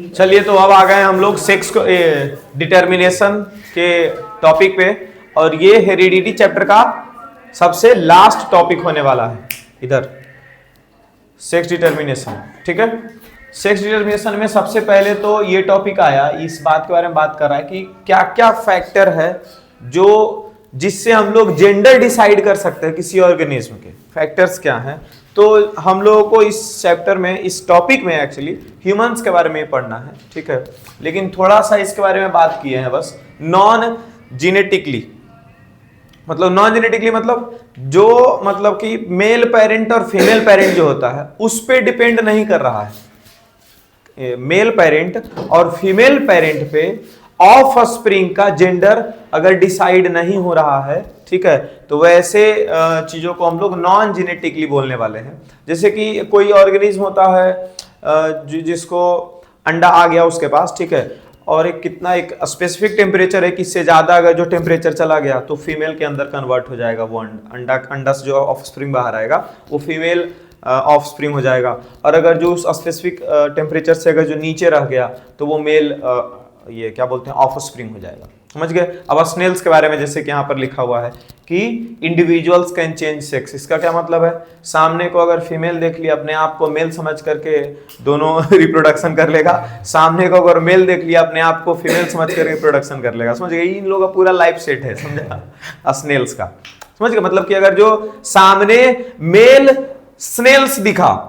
चलिए, तो अब आ गए हम लोग सेक्स को डिटर्मिनेशन के टॉपिक पे, और ये हेरिडिटी चैप्टर का सबसे लास्ट टॉपिक होने वाला है इधर, सेक्स डिटर्मिनेशन। ठीक है, सेक्स डिटर्मिनेशन में सबसे पहले तो ये टॉपिक आया, इस बात के बारे में बात कर रहा है कि क्या क्या फैक्टर है जो जिससे हम लोग जेंडर डिसाइड कर सकते हैं किसी ऑर्गेनिज्म के, फैक्टर्स क्या हैं। तो हम लोगों को इस चैप्टर में, इस टॉपिक में एक्चुअली ह्यूमंस के बारे में पढ़ना है। ठीक है, लेकिन थोड़ा सा इसके बारे में बात किए हैं बस। नॉन जेनेटिकली मतलब जो मतलब कि मेल पेरेंट और फीमेल पेरेंट जो होता है उस पे डिपेंड नहीं कर रहा है। मेल पेरेंट और फीमेल पेरेंट पे ऑफ स्प्रिंग का जेंडर अगर डिसाइड नहीं हो रहा है, ठीक है, तो वैसे चीजों को हम लोग नॉन जेनेटिकली बोलने वाले हैं। जैसे कि कोई ऑर्गेनिज्म होता है जिसको अंडा आ गया उसके पास, ठीक है, और एक स्पेसिफिक टेम्परेचर है कि इससे ज्यादा अगर जो टेम्परेचर चला गया तो फीमेल के अंदर कन्वर्ट हो जाएगा वो अंडा से जो ऑफ स्प्रिंग बाहर आएगा वो फीमेल ऑफ स्प्रिंग हो जाएगा। और अगर जो उस स्पेसिफिक टेम्परेचर से अगर जो नीचे रह गया तो वो मेल ये क्या बोलते हैं ऑफ स्प्रिंग हो जाएगा। समझ गए। अब स्नेल्स के बारे में जैसे कि यहाँ पर लिखा हुआ है कि इंडिविजुअल्स कैन चेंज सेक्स, इसका क्या मतलब है, सामने को अगर फीमेल देख लिया अपने आप को मेल समझ करके दोनों रिप्रोडक्शन कर लेगा, सामने को अगर मेल देख लिया अपने आप को फीमेल समझ कर रिप्रोडक्शन कर लेगा। समझ गए, इन लोगों का पूरा लाइफ सेट है, समझा स्नेल्स का। समझ गए, मतलब कि अगर जो सामने मेल स्नेल्स दिखा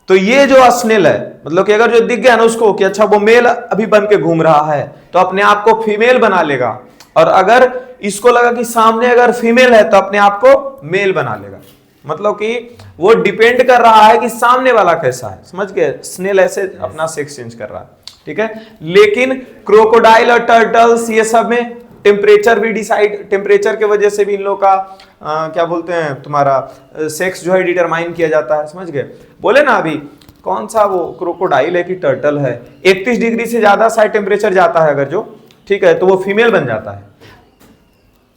तो ये जो स्नेल है, मतलब कि अगर जो दिख गया ना उसको कि अच्छा वो मेल अभी बन के घूम रहा है तो अपने आप को फीमेल बना लेगा, और अगर इसको लगा कि सामने अगर फीमेल है तो अपने आप को मेल बना लेगा। मतलब कि वो डिपेंड कर रहा है कि सामने वाला कैसा है। समझ गए, स्नेल ऐसे अपना सेक्स चेंज कर रहा है। ठीक है, लेकिन क्रोकोडाइल और टर्टल्स ये सब में टेम्परेचर भी डिसाइड, टेम्परेचर के वजह से भी इन लोग का क्या बोलते हैं तुम्हारा सेक्स जो है डिटरमाइन किया जाता है। समझ गए, बोले ना अभी कौन सा वो क्रोकोडाइल है कि टर्टल है, 31 डिग्री से ज्यादा शायद टेम्परेचर जाता है अगर जो, ठीक है, तो वो फीमेल बन जाता है।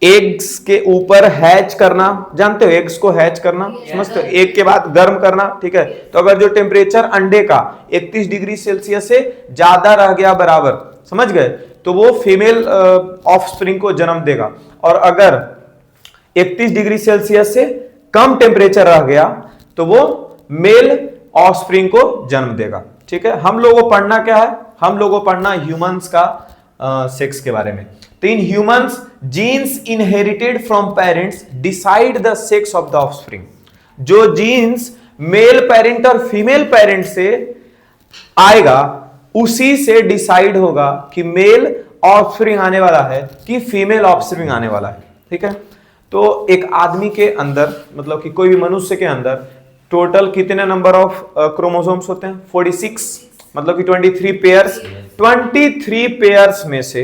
एग्स के ऊपर हैच करना, जानते हो एग्स को हैच करना, समझते हो, एग के बाद गर्म करना, ठीक है, तो अगर जो टेम्परेचर अंडे का 31 डिग्री सेल्सियस से ज्यादा रह गया बराबर, समझ गए, तो वो फीमेल ऑफ स्प्रिंग को जन्म देगा। और अगर 31 डिग्री सेल्सियस से कम टेम्परेचर रह गया तो वो मेल ऑफ स्प्रिंग को जन्म देगा। ठीक है, हम लोगों को पढ़ना क्या है, हम लोगों को पढ़ना ह्यूमंस का सेक्स के बारे में। तो in humans genes inherited from parents decide the sex of the offspring. जो जीन्स मेल पेरेंट और फीमेल पेरेंट से आएगा उसी से डिसाइड होगा कि मेल ऑफस्प्रिंग आने वाला है कि फीमेल ऑफस्प्रिंग आने वाला है। ठीक है, तो एक आदमी के अंदर, मतलब कि कोई भी मनुष्य के अंदर टोटल कितने नंबर ऑफ क्रोमोसोम्स होते हैं, 46, मतलब कि 23 पेयर्स। 23 पेयर्स में से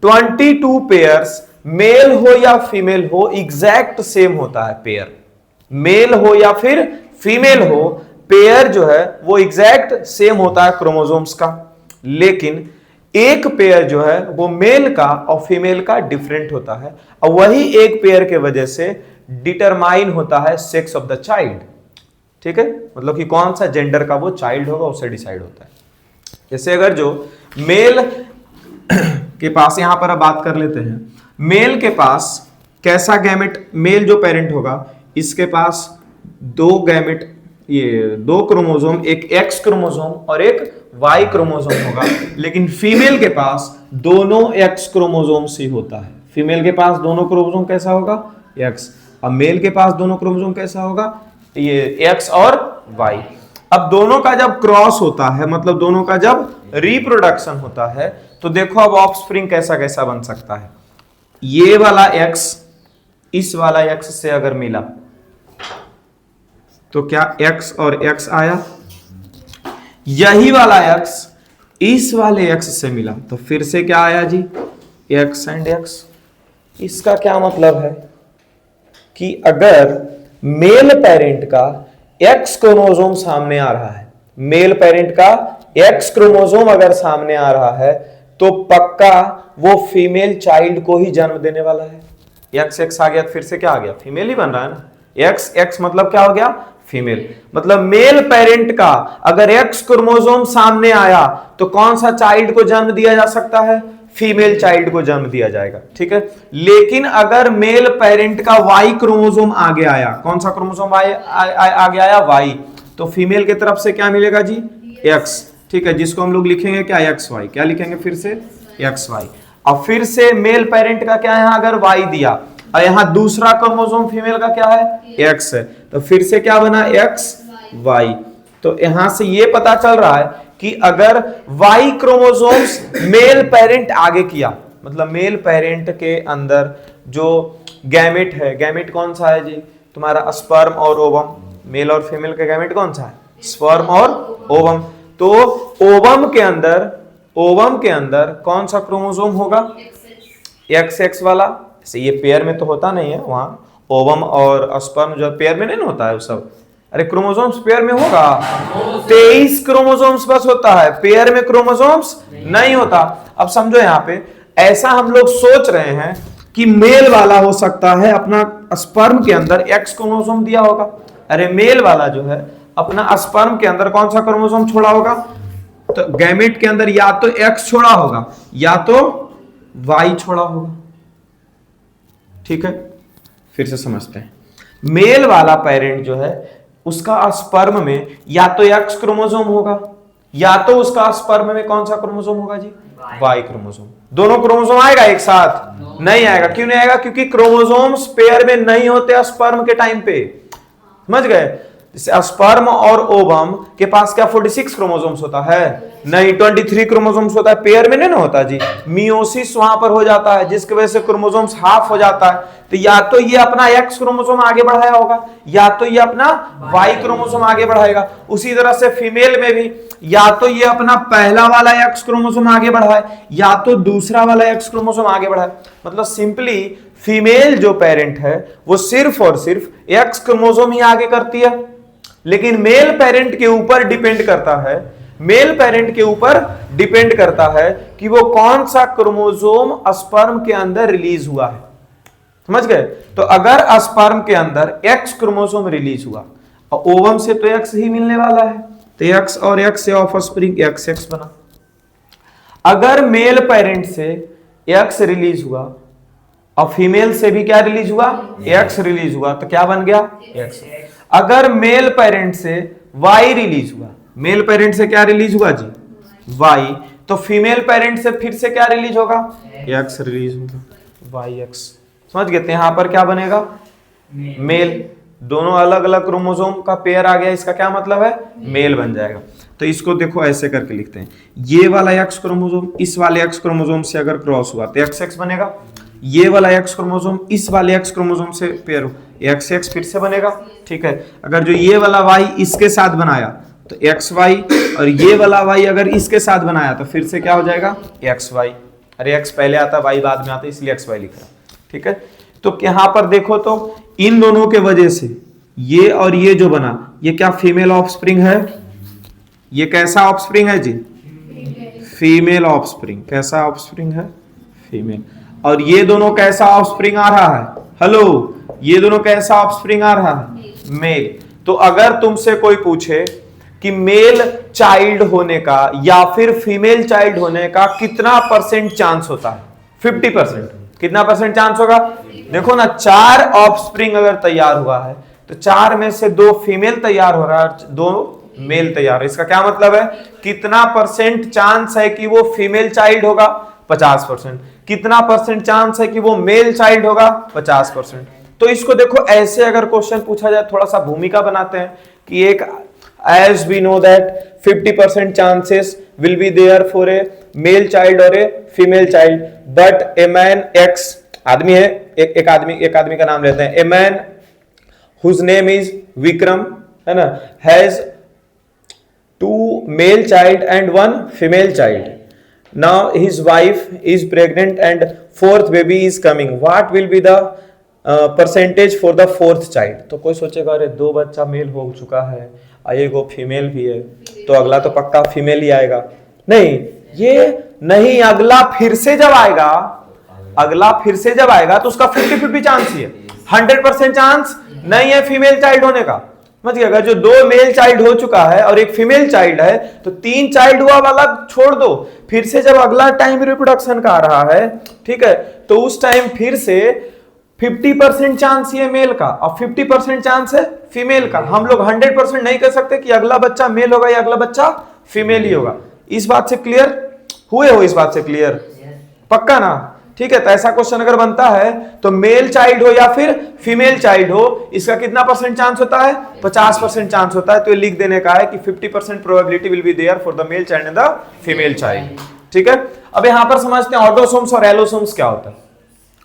22 पेयर्स मेल हो या फीमेल हो एग्जैक्ट सेम होता है। पेयर मेल हो या फिर फीमेल हो, पेयर जो है वो एग्जैक्ट सेम होता है क्रोमोसोम्स का। लेकिन एक पेयर जो है वो मेल का और फीमेल का डिफरेंट होता है, और वही एक पेयर के वजह से डिटरमाइन होता है सेक्स ऑफ द चाइल्ड। ठीक है, मतलब कि कौन सा जेंडर का वो चाइल्ड होगा उससे डिसाइड होता है। जैसे अगर जो मेल के पास, यहां पर अब बात कर लेते हैं, मेल के पास कैसा गैमेट, मेल जो पेरेंट होगा इसके पास दो गैमेट, ये दो क्रोमोसोम, एक एक्स क्रोमोसोम और एक वाई क्रोमोसोम होगा। लेकिन फीमेल के पास दोनों एक्स क्रोमोसोम से होता है। फीमेल के पास दोनों क्रोमोसोम कैसा होगा, एक्स, और मेल के पास दोनों क्रोमोसोम कैसा होगा, ये एक्स और वाई। अब दोनों का जब क्रॉस होता है, मतलब दोनों का जब रिप्रोडक्शन होता है, तो देखो अब ऑफस्प्रिंग कैसा कैसा बन सकता है। ये वाला एक्स इस वाला एक्स से अगर मिला तो क्या एक्स और एक्स आया, यही वाला एक्स इस वाले एक्स से मिला तो फिर से क्या आया जी, एक्स एंड एक्स। इसका क्या मतलब है कि अगर मेल पेरेंट का एक्स क्रोमोसोम सामने आ रहा है, मेल पेरेंट का एक्स क्रोमोसोम अगर सामने आ रहा है तो पक्का वो फीमेल चाइल्ड को ही जन्म देने वाला है। एक्स एक्स आ गया तो फिर से क्या आ गया, फीमेल ही बन रहा है ना। एक्स एक्स मतलब क्या हो गया, फीमेल। मतलब मेल पेरेंट का अगर एक्स क्रोमोसोम सामने आया तो कौन सा चाइल्ड को जन्म दिया जा सकता है? फीमेल चाइल्ड को जन्म दिया जाएगा, ठीक है। लेकिन अगर मेल पेरेंट का वाई क्रोमोसोम आगे आया, कौन सा क्रोमोसोम आगे आया? वाई, तो फीमेल की तरफ से क्या मिलेगा जी? एक्स, ठीक है, जिसको हम लोग लिखेंगे क्या? X Y. क्या लिखेंगे फिर से? X Y. अब फिर से मेल पेरेंट का क्या है? अगर वाई दिया और यहां दूसरा क्रोमोसोम फीमेल का क्या है? एक्स है, तो फिर से क्या बना? X Y. तो यहां से ये पता चल रहा है कि अगर वाई क्रोमोसोम्स मेल पेरेंट आगे किया, मतलब मेल पेरेंट के अंदर जो गैमेट है, गैमेट कौन सा है जी? तुम्हारा स्पर्म और ओवम। मेल और फीमेल का गैमेट कौन सा है? स्पर्म और ओवम। तो ओवम के अंदर कौन सा क्रोमोसोम होगा? एक्स एक्स वाला। जैसे ये पेयर में तो होता नहीं है, वहां ओवम और स्पर्म जो पेयर में नहीं होता है वो सब। अरे क्रोमोसोम्स पेयर में होगा? 23 क्रोमोसोम्स बस होता है, पेयर में क्रोमोसोम्स नहीं होता। अब समझो यहां पे ऐसा हम लोग सोच रहे हैं कि मेल वाला हो सकता है अपना स्पर्म के अंदर एक्स क्रोमोसोम दिया होगा। अरे मेल वाला जो है अपना स्पर्म के अंदर कौन सा क्रोमोसोम छोड़ा होगा? तो गैमेट के अंदर या तो एक्स छोड़ा होगा या तो वाई छोड़ा होगा, ठीक है। फिर से समझते हैं, मेल वाला पेरेंट जो है उसका स्पर्म में या तो एक्स क्रोमोसोम होगा या तो उसका स्पर्म में कौन सा क्रोमोसोम होगा जी? Y chromosome. दोनों क्रोमोसोम आएगा एक साथ? नहीं आएगा। क्यों नहीं आएगा? क्योंकि क्रोमोसोम्स पेयर में नहीं होते स्पर्म के टाइम पे, समझ गए। स्पर्म और ओवम के पास क्या 46 क्रोमोसोम्स होता है? नहीं, 23 क्रोमोसोम्स होता है। पेयर में नहीं ना होता जी, मियोसिस वहां पर हो जाता है जिसकी वजह से क्रोमोसोम्स हाफ हो जाता है। तो या तो ये अपना एक्स क्रोमोसोम आगे बढ़ाया होगा या तो ये अपना वाई क्रोमोसोम आगे बढ़ाएगा। उसी तरह से फीमेल में भी या तो ये अपना पहला वाला एक्स क्रोमोसोम आगे बढ़ाए या तो दूसरा वाला एक्स क्रोमोसोम आगे बढ़ाए। मतलब सिंपली फीमेल जो पेरेंट है वो सिर्फ और सिर्फ एक्स क्रोमोसोम ही आगे करती है। लेकिन मेल पेरेंट के ऊपर डिपेंड करता है, मेल पेरेंट के ऊपर डिपेंड करता है कि वो कौन सा क्रोमोसोम स्पर्म के अंदर रिलीज हुआ है, समझ गए। तो अगर स्पर्म के अंदर एक्स क्रोमोसोम रिलीज हुआ और ओवम से तो एक्स ही मिलने वाला है, तो एक्स और एक्स से ऑफस्प्रिंग एक्स एक्स बना। अगर मेल पेरेंट से एक्स रिलीज हुआ और फीमेल से भी क्या रिलीज हुआ? एक्स रिलीज हुआ, तो क्या बन गया? एक्स। अगर मेल पेरेंट से वाई रिलीज हुआ, मेल पेरेंट से क्या रिलीज हुआ जी? वाई। तो फीमेल पेरेंट से फिर से क्या रिलीज होगा? एक्स रिलीज होगा, वाई एक्स। समझ गए? यहां पर क्या बनेगा? मेल। दोनों अलग अलग क्रोमोसोम का पेयर आ गया, इसका क्या मतलब है? मेल बन जाएगा। तो इसको देखो ऐसे करके लिखते हैं, ये वाला एक्स क्रोमोसोम इस वाले एक्स क्रोमोसोम से अगर क्रॉस हुआ तो एक्स एक्स बनेगा। ये वाला एक्स क्रोमोसोम इस वाले एक्स क्रोमोसोम से पेयर हो, एक्स एक्स फिर से बनेगा, ठीक है। अगर जो ये वाला वाई इसके साथ बनाया तो एक्स वाई, और ये वाला वाई अगर इसके साथ बनाया तो फिर से क्या हो जाएगा? X Y. अरे एक्स पहले आता, वाई बाद में आता, इसलिए एक्स वाई लिख रहा, ठीक है। तो यहां पर देखो तो इन दोनों के वजह से ये और ये जो बना, ये क्या फीमेल ऑफस्प्रिंग है? ये कैसा ऑफस्प्रिंग है जी? Female offspring. कैसा ऑफस्प्रिंग है? फीमेल। और ये दोनों कैसा ऑफस्प्रिंग आ रहा है? हेलो, ये दोनों कैसा ऑफस्प्रिंग आ रहा है? मेल। तो अगर तुमसे कोई पूछे कि मेल चाइल्ड होने का या फिर फीमेल चाइल्ड होने का कितना परसेंट चांस होता है? 50%। कितना परसेंट चांस होगा? देखो ना, 4 ऑफस्प्रिंग अगर तैयार हुआ है तो 4 में से 2 फीमेल तैयार हो रहा है, 2 मेल तैयार है। इसका क्या मतलब है? कितना परसेंट चांस है कि वो फीमेल चाइल्ड होगा? 50%। कितना परसेंट चांस है कि वो मेल चाइल्ड होगा? 50%। तो इसको देखो ऐसे अगर क्वेश्चन पूछा जाए, थोड़ा सा भूमिका बनाते हैं कि एक as we know that 50% chances will be there for a male child or a female child, but a man X आदमी है, एक आदमी का नाम लेते हैं, a man whose name is Vikram, है ना, has 2 male child and 1 female child. Now his wife is pregnant and 4th baby is coming. What will be the percentage for the 4th child? तो कोई सोचेगा अरे 2 बच्चा mail हो चुका है, एगो फीमेल भी है, तो अगला तो पक्का फीमेल ही आएगा। नहीं, ये नहीं, अगला फिर से जब आएगा तो उसका 50-50 चांस ही है, 100% चांस नहीं है फीमेल चाइल्ड होने का। समझ गए? अगर जो 2 मेल चाइल्ड हो चुका है और एक फीमेल चाइल्ड है तो 3 चाइल्ड हुआ वाला छोड़ दो, फिर से जब अगला टाइम रिप्रोडक्शन का आ रहा है, ठीक है, तो उस टाइम फिर से 50% चांस ये मेल का और 50% चांस है फीमेल का। हम लोग 100% नहीं कह सकते कि अगला बच्चा मेल होगा या अगला बच्चा फीमेल ही होगा। इस बात से क्लियर हुए हो? इस बात से क्लियर पक्का ना? ठीक है, तो ऐसा क्वेश्चन अगर बनता है तो मेल चाइल्ड हो या फिर फीमेल चाइल्ड हो, इसका कितना परसेंट चांस होता है? 50% चांस होता है। तो ये लिख देने का है कि 50% probability will be there for the male child and the female child. ठीक है, अब यहां पर समझते हैं ऑटोसोम्स और एलोसोम्स क्या होता है।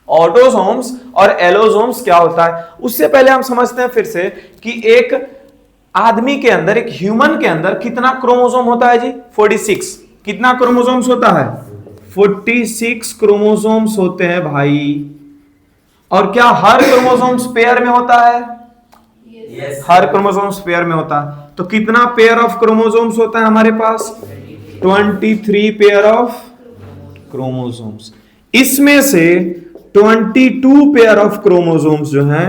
ऑटोसोम्स और एलोसोम्स क्या होता है उससे पहले हम समझते हैं फिर से कि एक आदमी के अंदर, एक ह्यूमन के अंदर कितना क्रोमोसोम होता है जी? 46। कितना क्रोमोसोम्स होता है? 46 क्रोमोसोम्स होते हैं भाई। और क्या हर क्रोमोसोम्स पेयर में होता है? yes. हर क्रोमोसोम्स पेयर में होता है। तो कितना पेयर ऑफ क्रोमोसोम्स होता है हमारे पास? 23 पेयर ऑफ क्रोमोसोम्स। इसमें से 22 पेयर ऑफ क्रोमोसोम्स जो हैं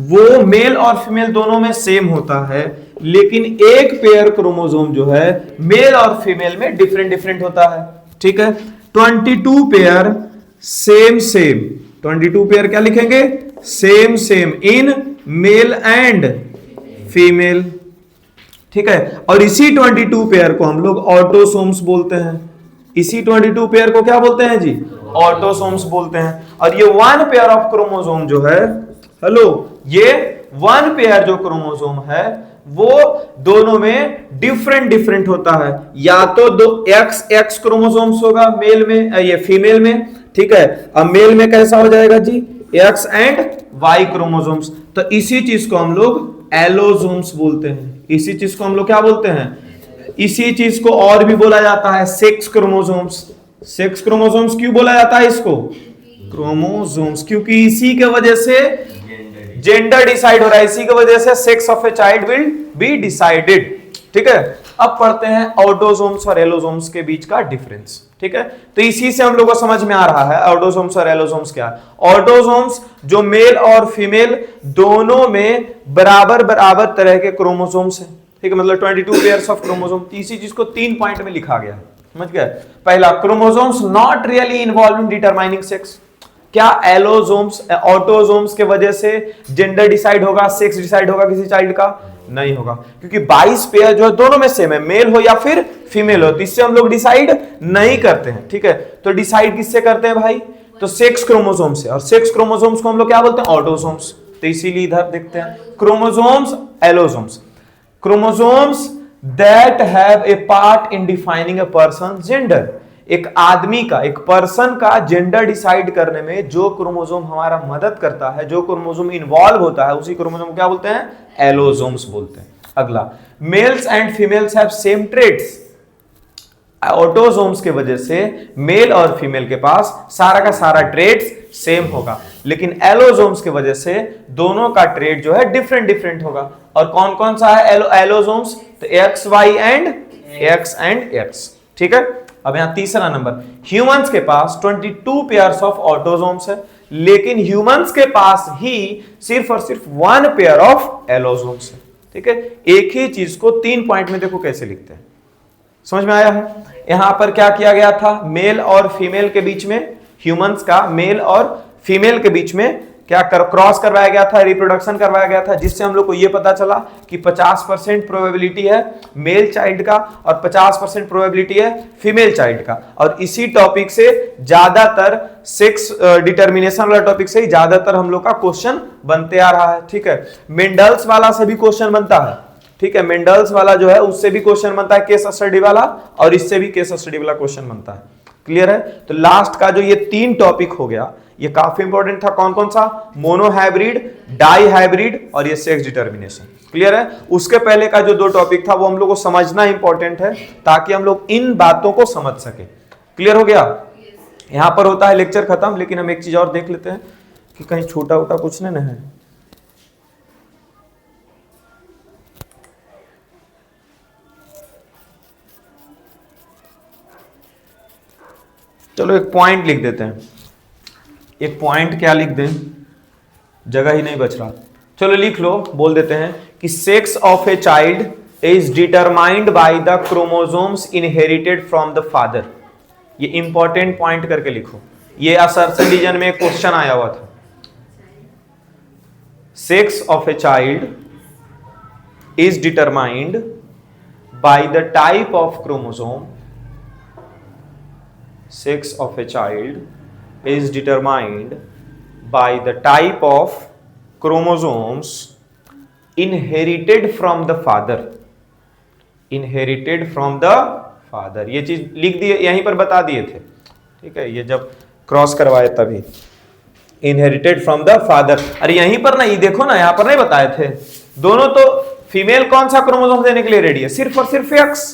वो मेल और फीमेल दोनों में सेम होता है, लेकिन एक पेयर क्रोमोसोम जो है मेल और फीमेल में डिफरेंट डिफरेंट होता है। ठीक है, 22 पेयर सेम सेम, 22 पेयर क्या लिखेंगे? Same same in male and female. ठीक है, और इसी 22 पेयर को हम लोग ऑटोसोम्स बोलते हैं। इसी 22 पेयर को क्या बोलते हैं जी? ऑटोसोम्स बोलते हैं। और ये 1 पेयर ऑफ क्रोमोसोम जो है, हेलो, ये 1 पेयर जो क्रोमोसोम है वो दोनों में डिफरेंट डिफरेंट होता है। या तो दो एक्स क्रोमोसोम्स होगा मेल में, ये फीमेल में। ठीक है, अब मेल में कैसा हो जाएगा जी? X and Y chromosomes. तो इसी चीज को हम लोग एलोसोम्स बोलते हैं। इसी चीज को हम लोग क्या बोलते हैं? इसी चीज को और भी बोला जाता है सेक्स क्रोमोसोम्स। सेक्स क्रोमोसोम्स क्यों बोला जाता है इसको? क्रोमोसोम्स, क्योंकि इसी के वजह से जेंडर डिसाइड हो रहा है, इसी की वजह से sex of a child will be decided. ठीक है, अब पढ़ते हैं ऑटोसोम्स और एलोसोम्स के बीच का डिफरेंस। ठीक है, तो इसी से हम लोग को समझ में आ रहा है ऑटोसोम्स और एलोसोम्स क्या है। ऑटोसोम्स जो मेल और फीमेल दोनों में बराबर बराबर तरह के क्रोमोसोम्स हैं। ठीक है, मतलब 22 पेयर्स ऑफ क्रोमोसोम। इसी चीज को 3 पॉइंट में लिखा गया, समझ गए? पहला, chromosomes not really involve in determining sex. क्या एलोसोम्स ऑटोसोम्स के वजह से जेंडर डिसाइड होगा, सेक्स डिसाइड होगा किसी चाइल्ड का? नहीं होगा, क्योंकि 22 पेयर जो है दोनों में सेम है, मेल हो या फिर फीमेल हो, तो इससे हम लोग डिसाइड नहीं करते हैं। ठीक है, तो डिसाइड किससे करते हैं भाई? तो सेक्स क्रोमोसोम से। और सेक्स क्रोमोसोम्स को हम लोग क्या बोलते हैं? ऑटोसोम्स। तो इसीलिए इधर देखते हैं chromosomes, allosomes. Chromosomes that have a part in defining a person gender. एक आदमी का, एक पर्सन का जेंडर डिसाइड करने में जो क्रोमोसोम हमारा मदद करता है, जो क्रोमोसोम इन्वॉल्व होता है, उसी क्रोमोसोम को क्या बोलते हैं? एलोसोम्स बोलते हैं। अगला, mails and females have same traits. Autosomes के वजह से मेल और फीमेल के पास सारा का सारा ट्रेट्स सेम होगा, लेकिन एलोसोम्स के वजह से दोनों का ट्रेट जो है डिफरेंट डिफरेंट होगा। और कौन कौन सा है एलोसोम्स? तो X Y and X and X. ठीक है, अब यहां तीसरा नंबर, ह्यूमंस के पास 22 पेयर्स ऑफ ऑटोसोम्स है, लेकिन ह्यूमंस के पास ही सिर्फ और सिर्फ 1 पेयर ऑफ एलोसोम्स है। ठीक है, एक ही चीज को 3 पॉइंट में देखो कैसे लिखते हैं, समझ में आया है? यहां पर क्या किया गया था? मेल और फीमेल के बीच में, ह्यूमंस का मेल और फीमेल के बीच में क्या क्रॉस करवाया गया था, रिप्रोडक्शन करवाया गया था, जिससे हम लोग को यह पता चला कि 50% प्रोबेबिलिटी है मेल चाइल्ड का और 50% प्रोबेबिलिटी है फीमेल चाइल्ड का। और इसी टॉपिक से ज्यादातर सेक्स डिटर्मिनेशन वाला टॉपिक से ही ज्यादातर हम लोग का क्वेश्चन बनते आ रहा है। ठीक है, मेंडल्स वाला से भी क्वेश्चन बनता है। ठीक है, मेंडल्स वाला जो है उससे भी क्वेश्चन बनता है, केस स्टडी वाला, और इससे भी केस स्टडी वाला क्वेश्चन बनता है। क्लियर है? तो लास्ट का जो ये 3 टॉपिक हो गया, ये काफी इंपॉर्टेंट था। कौन कौन सा? मोनो हाइब्रिड, डाई हाइब्रिड और ये सेक्स डिटर्मिनेशन। क्लियर है? उसके पहले का जो 2 टॉपिक था वो हम लोग को समझना इंपॉर्टेंट है, ताकि हम लोग इन बातों को समझ सके। क्लियर हो गया? यहां पर होता है लेक्चर खत्म, लेकिन हम एक चीज और देख लेते हैं कि कहीं छोटा उटा कुछ नहीं है। चलो एक पॉइंट लिख देते हैं। एक पॉइंट क्या लिख दें, जगह ही नहीं बच रहा। चलो लिख लो, बोल देते हैं कि sex of a child is determined by the chromosomes inherited from the father. ये इंपॉर्टेंट पॉइंट करके लिखो, ये असर्शन डिवीजन में क्वेश्चन आया हुआ था। Sex of a child is determined by the type of chromosome. Sex of a child is determined by the type of chromosomes inherited from the father. Inherited from the father, ये चीज लिख दिए, यहीं पर बता दिए थे, ठीक है, ये जब क्रॉस करवाए तभी। इनहेरिटेड फ्रॉम द फादर, अरे यहीं पर ना, ये देखो ना, यहां पर नहीं बताए थे। दोनों तो फीमेल कौन सा क्रोमोसोम देने के लिए रेडी है? सिर्फ और सिर्फ एक्स,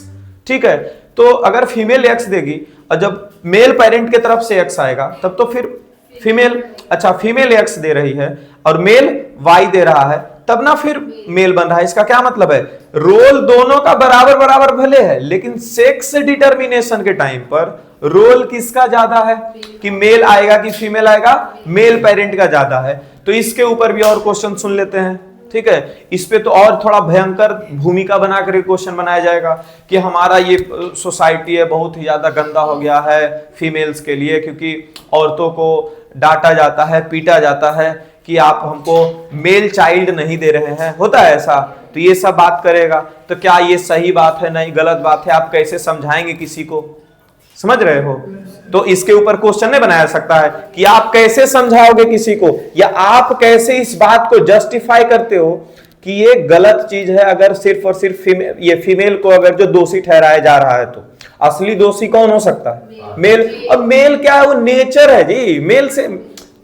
ठीक है। तो अगर फीमेल एक्स देगी और जब मेल पेरेंट की तरफ से एक्स आएगा तब तो फिर फीमेल, अच्छा फीमेल एक्स दे रही है और मेल वाई दे रहा है, तब ना फिर मेल बन रहा है। इसका क्या मतलब है? रोल दोनों का बराबर बराबर भले है, लेकिन सेक्स डिटर्मिनेशन के टाइम पर रोल किसका ज्यादा है, कि मेल आएगा कि फीमेल आएगा? मेल पेरेंट का ज्यादा है। तो इसके ऊपर भी और क्वेश्चन सुन लेते हैं, ठीक है। इस पे तो और थोड़ा भयंकर भूमिका बनाकर क्वेश्चन बनाया जाएगा कि हमारा ये सोसाइटी है बहुत ही ज्यादा गंदा हो गया है फीमेल्स के लिए, क्योंकि औरतों को डांटा जाता है, पीटा जाता है कि आप हमको मेल चाइल्ड नहीं दे रहे हैं, होता है ऐसा। तो ये सब बात करेगा, तो क्या ये सही बात है? नहीं, गलत बात है। आप कैसे समझाएंगे किसी को? समझ रहे हो? तो इसके ऊपर क्वेश्चन नहीं बनाया सकता है कि आप कैसे समझाओगे किसी को, या आप कैसे इस बात को जस्टिफाई करते हो कि ये गलत चीज है अगर सिर्फ और सिर्फ ये फीमेल को अगर जो दोषी ठहराया जा रहा है। तो असली दोषी कौन हो सकता है? मेल। अब मेल क्या है? वो नेचर है जी। मेल से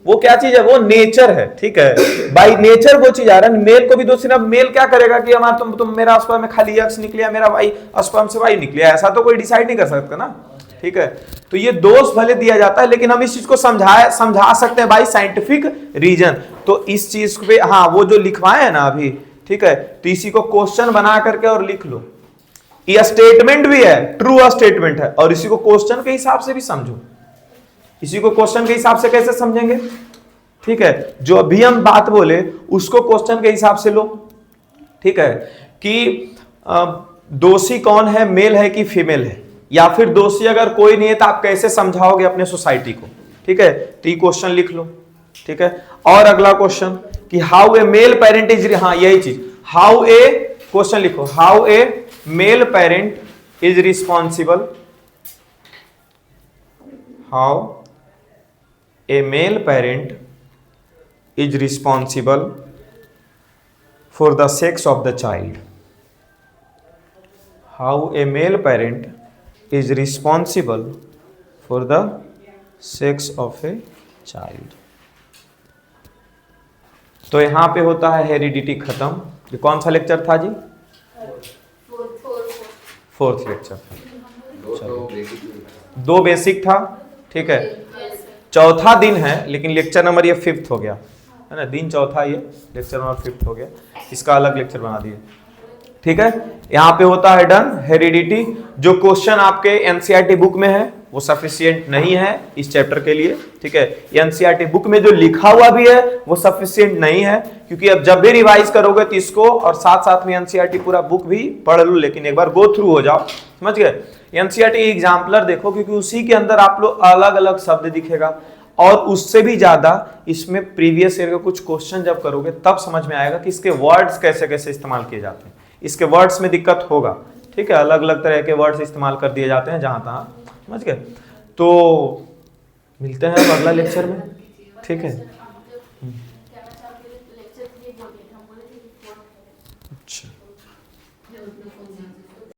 वो क्या चीज है? वो नेचर है, ठीक है, बाय नेचर वो चीज आ रहा है। मेल को भी दोषी ना, मेल क्या करेगा कि हमारा तुम मेरा स्पर्म में खाली एक्स निकलिया, मेरा वाई स्पर्म से वाई निकलिया, ऐसा तो कोई डिसाइड नहीं कर सकता ना, ठीक है। तो ये दोष भले दिया जाता है, लेकिन हम इस चीज को समझा सकते हैं बाय साइंटिफिक रीजन। तो इस चीज पे हाँ वो जो लिखवाए है ना अभी, ठीक है, तो इसी को क्वेश्चन बना करके और लिख लो। ये स्टेटमेंट भी है, ट्रू स्टेटमेंट है, और इसी को क्वेश्चन के हिसाब से भी समझो। इसी को क्वेश्चन के हिसाब से कैसे समझेंगे? ठीक है, जो अभी हम बात बोले उसको क्वेश्चन के हिसाब से लो, ठीक है, कि दोषी कौन है, मेल है कि फीमेल है, या फिर दोषी अगर कोई नहीं है तो आप कैसे समझाओगे अपने सोसाइटी को, ठीक है। तो ये क्वेश्चन लिख लो, ठीक है। और अगला क्वेश्चन कि how a male parent is, हाँ यही चीज, हाउ ए, क्वेश्चन लिखो, how a male parent is responsible, how a male parent is responsible for the sex of the child. How a male parent is responsible for the sex of a child. तो यहां पे होता है heredity खत्म। ये कौन सा lecture था जी? Fourth lecture. दो बेसिक था, ठीक है, चौथा दिन है, लेकिन लेक्चर नंबर ये 5th हो गया है ना, दिन चौथा, ये लेक्चर नंबर 5th हो गया, इसका अलग लेक्चर बना दिए, ठीक है। यहाँ पे होता है डन हेरिडिटी। जो क्वेश्चन आपके एनसीईआरटी बुक में है वो सफिशिएंट नहीं है इस चैप्टर के लिए, ठीक है। एनसीईआरटी बुक में जो लिखा हुआ भी है वो सफिशिएंट नहीं है, क्योंकि अब जब भी रिवाइज करोगे तो इसको और साथ साथ में एनसीईआरटी पूरा बुक भी पढ़ लो, लेकिन एक बार गो थ्रू हो जाओ, समझ गए। एनसीईआरटी एग्जाम्पलर देखो, क्योंकि उसी के अंदर आप लोग अलग अलग शब्द दिखेगा, और उससे भी ज्यादा इसमें प्रीवियस ईयर के कुछ क्वेश्चन जब करोगे तब समझ में आएगा कि इसके वर्ड्स कैसे कैसे इस्तेमाल किए जाते हैं। इसके वर्ड्स में दिक्कत होगा, ठीक है, अलग अलग तरह के वर्ड्स इस्तेमाल कर दिए जाते हैं जहां तहां, समझ गए। तो मिलते हैं अगला लेक्चर में, ठीक है।